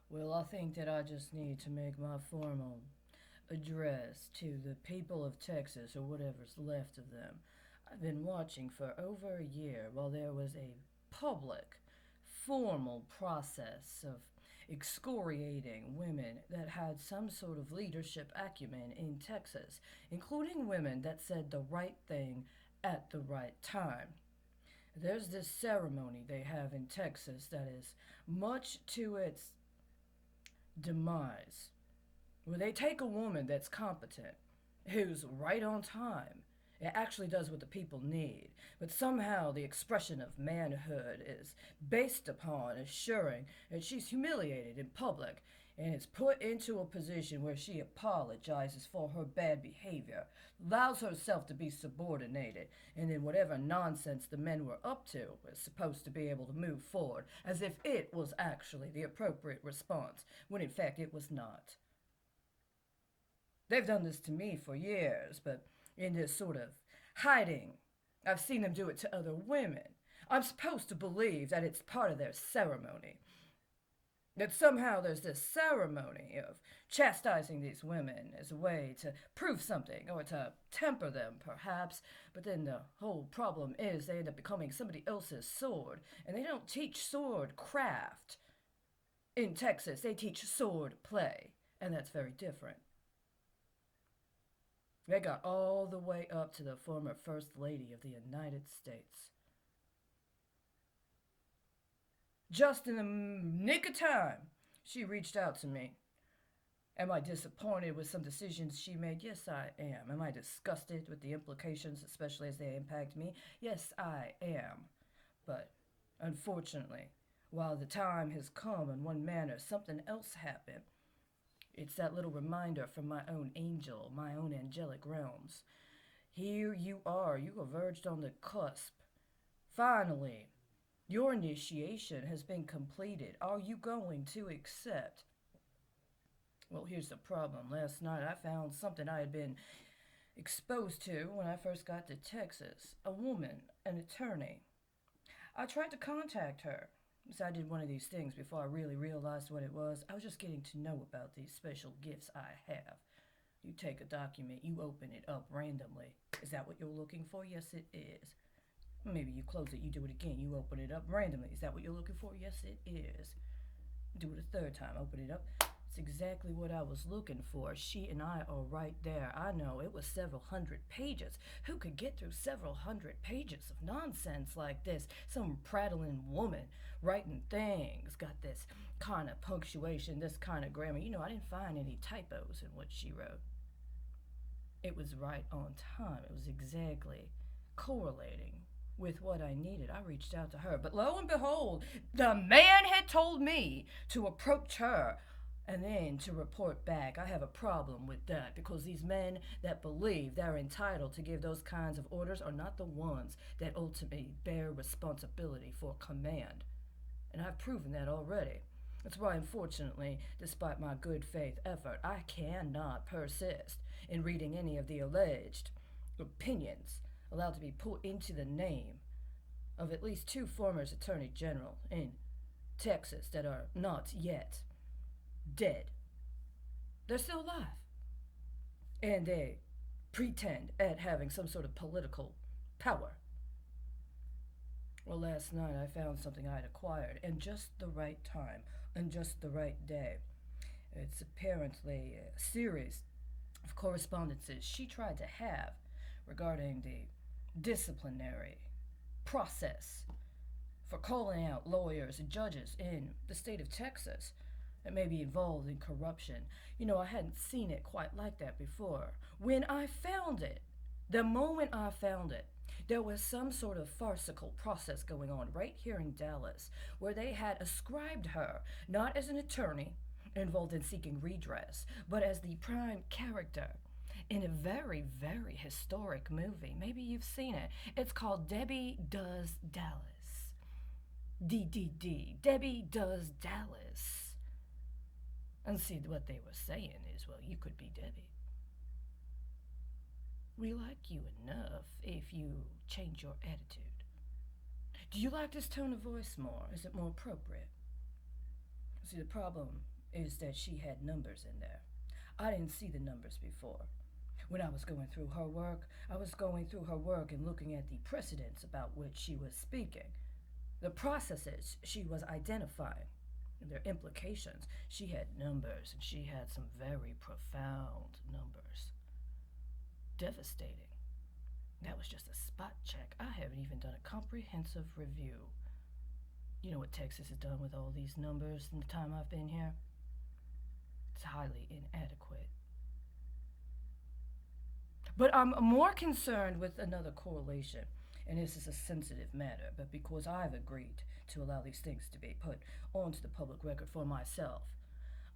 Well, I think that I just need to make my formal address to the people of Texas, or whatever's left of them. I've been watching for over a year while there was a public, formal process of excoriating women that had some sort of leadership acumen in Texas, including women that said the right thing at the right time. There's this ceremony they have in Texas that is much to its demise, where they take a woman that's competent, who's right on time, it actually does what the people need, but somehow the expression of manhood is based upon assuring that she's humiliated in public and is put into a position where she apologizes for her bad behavior, allows herself to be subordinated, and then whatever nonsense the men were up to is supposed to be able to move forward as if it was actually the appropriate response, when in fact it was not. They've done this to me for years, but in this sort of hiding, I've seen them do it to other women. I'm supposed to believe that it's part of their ceremony. That somehow there's this ceremony of chastising these women as a way to prove something or to temper them, perhaps. But then the whole problem is they end up becoming somebody else's sword, and they don't teach sword craft in Texas, they teach sword play, and that's very different. They got all the way up to the former First Lady of the United States. Just in the nick of time, she reached out to me. Am I disappointed with some decisions she made? Yes, I am. Am I disgusted with the implications, especially as they impact me? Yes, I am. But unfortunately, while the time has come in one manner, something else happened. It's that little reminder from my own angel, my own angelic realms. Here you are, you have verged on the cusp. Finally, your initiation has been completed. Are you going to accept? Well, here's the problem. Last night I found something I had been exposed to when I first got to Texas. A woman, an attorney. I tried to contact her. So I did one of these things before I really realized what it was. I was just getting to know about these special gifts I have. You take a document, you open it up randomly. Is that what you're looking for? Yes, it is. Maybe you close it, you do it again, you open it up randomly. Is that what you're looking for? Yes, it is. Do it a third time, open it up. It's exactly what I was looking for. She and I are right there. I know it was several hundred pages. Who could get through several hundred pages of nonsense like this? Some prattling woman writing things, got this kind of punctuation, this kind of grammar. I didn't find any typos in what she wrote. It was right on time. It was exactly correlating with what I needed. I reached out to her, but lo and behold, the man had told me to approach her and then to report back. I have a problem with that because these men that believe they're entitled to give those kinds of orders are not the ones that ultimately bear responsibility for command. And I've proven that already. That's why, unfortunately, despite my good faith effort, I cannot persist in reading any of the alleged opinions allowed to be put into the name of at least two former attorney general in Texas that are not yet dead. They're still alive. And they pretend at having some sort of political power. Well, last night I found something I'd acquired in just the right time, on just the right day. It's apparently a series of correspondences she tried to have regarding the disciplinary process for calling out lawyers and judges in the state of Texas that may be involved in corruption. I hadn't seen it quite like that before. When I found it, the moment I found it, there was some sort of farcical process going on right here in Dallas where they had ascribed her not as an attorney involved in seeking redress, but as the prime character in a very, very historic movie. Maybe you've seen it. It's called Debbie Does Dallas. DDD. Debbie Does Dallas. And see, what they were saying is, well, you could be Debbie. We like you enough if you change your attitude. Do you like this tone of voice more? Is it more appropriate? See, the problem is that she had numbers in there. I didn't see the numbers before. When I was going through her work, I was going through her work and looking at the precedents about which she was speaking, the processes she was identifying, and their implications. She had numbers, and she had some very profound numbers. Devastating. That was just a spot check. I haven't even done a comprehensive review. You know what Texas has done with all these numbers in the time I've been here? It's highly inadequate. But I'm more concerned with another correlation, and this is a sensitive matter, but because I've agreed to allow these things to be put onto the public record for myself,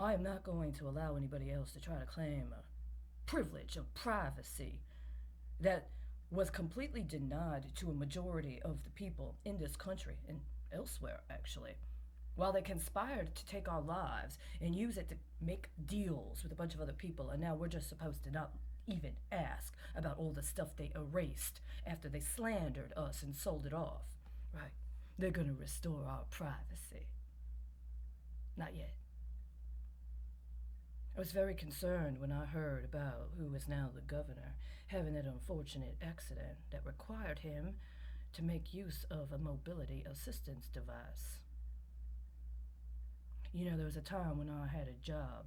I am not going to allow anybody else to try to claim a privilege of privacy that was completely denied to a majority of the people in this country and elsewhere, actually, while they conspired to take our lives and use it to make deals with a bunch of other people, and now we're just supposed to not even ask about all the stuff they erased after they slandered us and sold it off. Right? They're gonna restore our privacy. Not yet. I was very concerned when I heard about who is now the governor having that unfortunate accident that required him to make use of a mobility assistance device. You know, there was a time when I had a job,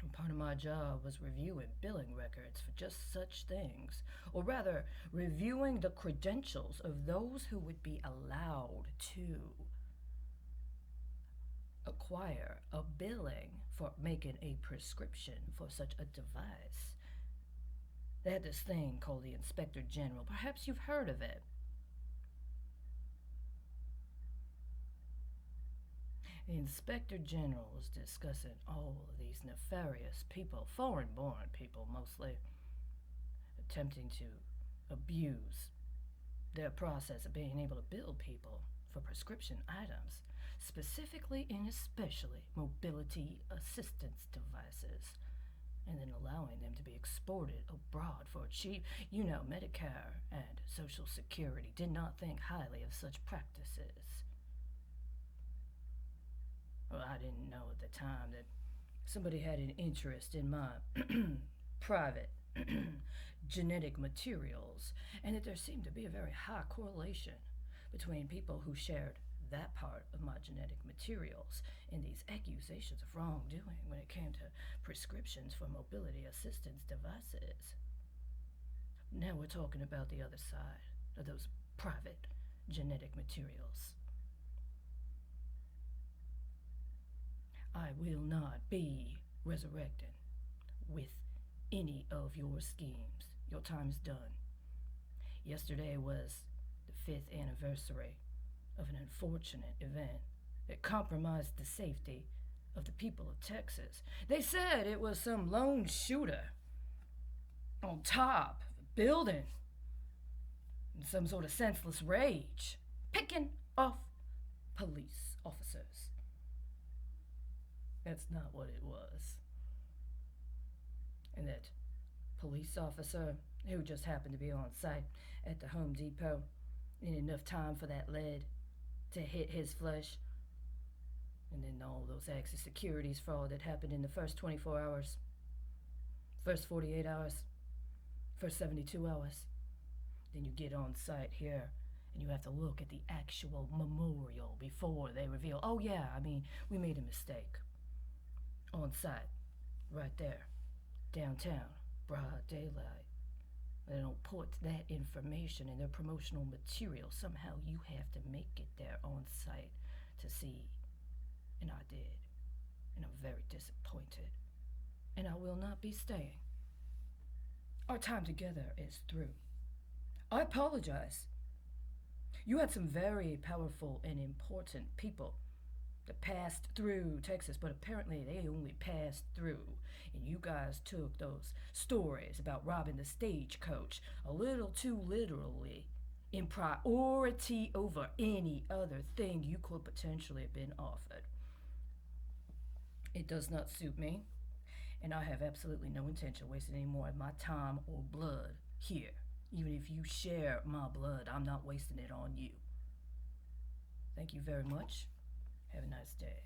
and part of my job was reviewing billing records for just such things, or rather, reviewing the credentials of those who would be allowed to acquire a billing for making a prescription for such a device. They had this thing called the Inspector General. Perhaps you've heard of it. The Inspector General was discussing all of these nefarious people, foreign-born people mostly, attempting to abuse their process of being able to bill people for prescription items, specifically and especially mobility assistance devices, and then allowing them to be exported abroad for cheap. You know, Medicare and Social Security did not think highly of such practices. Well, I didn't know at the time that somebody had an interest in my private genetic materials, and that there seemed to be a very high correlation between people who shared that part of my genetic materials and these accusations of wrongdoing when it came to prescriptions for mobility assistance devices. Now we're talking about the other side of those private genetic materials. I will not be resurrecting with any of your schemes. Your time's done. Yesterday was the 5th anniversary of an unfortunate event that compromised the safety of the people of Texas. They said it was some lone shooter on top of a building in some sort of senseless rage, picking off police officers. That's not what it was. And that police officer who just happened to be on site at the Home Depot in enough time for that lead to hit his flesh, and then all those acts of securities fraud that happened in the first 24 hours, first 48 hours, first 72 hours. Then you get on site here and you have to look at the actual memorial before they reveal, oh yeah, we made a mistake. On site, right there, downtown, broad daylight. They don't put that information in their promotional material. Somehow you have to make it there on site to see. And I did. And I'm very disappointed. And I will not be staying. Our time together is through. I apologize. You had some very powerful and important people that passed through Texas, but apparently they only passed through. And you guys took those stories about robbing the stagecoach a little too literally, in priority over any other thing you could potentially have been offered. It does not suit me, and I have absolutely no intention of wasting any more of my time or blood here. Even if you share my blood, I'm not wasting it on you. Thank you very much. Have a nice day.